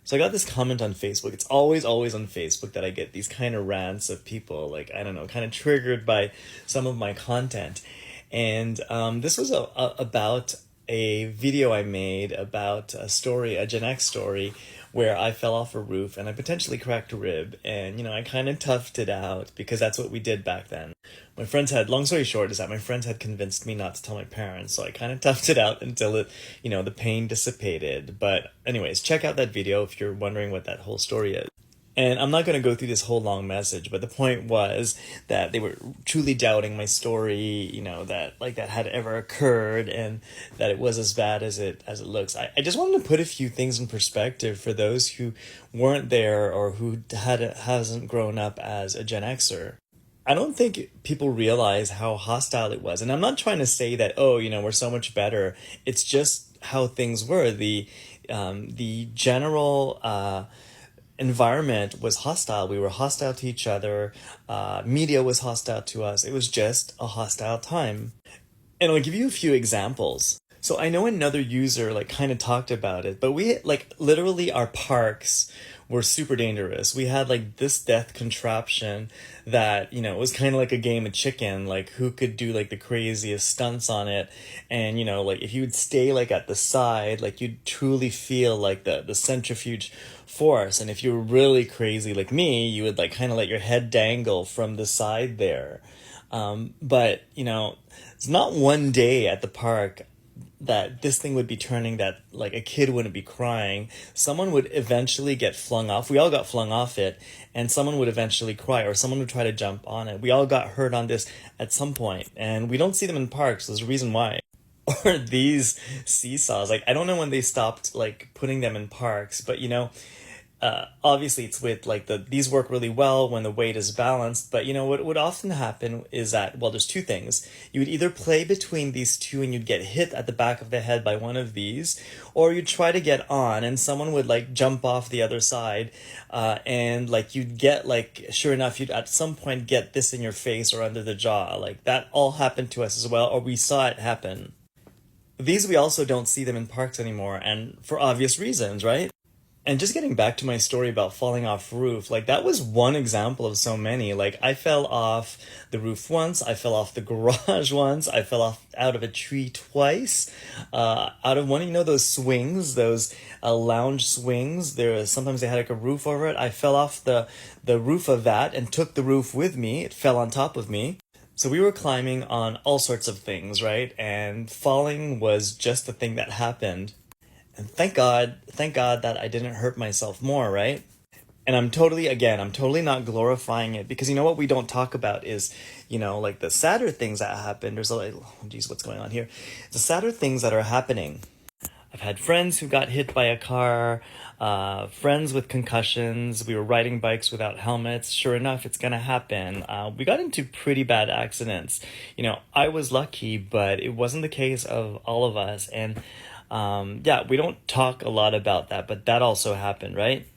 So I got this comment on Facebook. It's always on Facebook that I get these kind of rants of people, like, I don't know, kind of triggered by some of my content. And this was about a video I made about a story, a Gen X story, where I fell off a roof and I potentially cracked a rib. And, I kind of toughed it out because that's what we did back then. My friends had, long story short, is that my friends had convinced me not to tell my parents. So I kind of toughed it out until the pain dissipated. But anyways, check out that video if you're wondering what that whole story is. And I'm not going to go through this whole long message, but the point was that they were truly doubting my story, that had ever occurred and that it was as bad as it looks. I just wanted to put a few things in perspective for those who weren't there or who hasn't grown up as a Gen Xer. I don't think people realize how hostile it was. And I'm not trying to say that, we're so much better. It's just how things were. The general environment was hostile. We were hostile to each other. Media was hostile to us. It was just a hostile time. And I'll give you a few examples. So I know another user kind of talked about it, but we literally our parks were super dangerous. We had this death contraption that, it was kind of like a game of chicken, who could do the craziest stunts on it. And, if you would stay at the side, you'd truly feel the centrifuge force. And if you were really crazy like me, you would kind of let your head dangle from the side there. But, it's not one day at the park that this thing would be turning that a kid wouldn't be crying. Someone would eventually get flung off. We all got flung off it, and someone would eventually cry or someone would try to jump on it. We all got hurt on this at some point, and we don't see them in parks. There's a reason why. Or these seesaws. I don't know when they stopped putting them in parks, but obviously it's with these work really well when the weight is balanced, but what would often happen is that, well, there's two things. You would either play between these two and you'd get hit at the back of the head by one of these, or you'd try to get on and someone would jump off the other side, and you'd get sure enough, you'd at some point get this in your face or under the jaw. That all happened to us as well, or we saw it happen. These, we also don't see them in parks anymore, and for obvious reasons, right? And just getting back to my story about falling off roof, that was one example of so many. I fell off the roof once, I fell off the garage once, I fell off out of a tree twice, out of one, those swings, those lounge swings. Sometimes they had a roof over it. I fell off the roof of that and took the roof with me. It fell on top of me. So we were climbing on all sorts of things, right? And falling was just the thing that happened. And thank God that I didn't hurt myself more, right? And I'm totally not glorifying it, because what we don't talk about is, the sadder things that happen. There's what's going on here? The sadder things that are happening. I've had friends who got hit by a car, friends with concussions. We were riding bikes without helmets. Sure enough, it's going to happen. We got into pretty bad accidents. I was lucky, but it wasn't the case of all of us. And we don't talk a lot about that, but that also happened, right?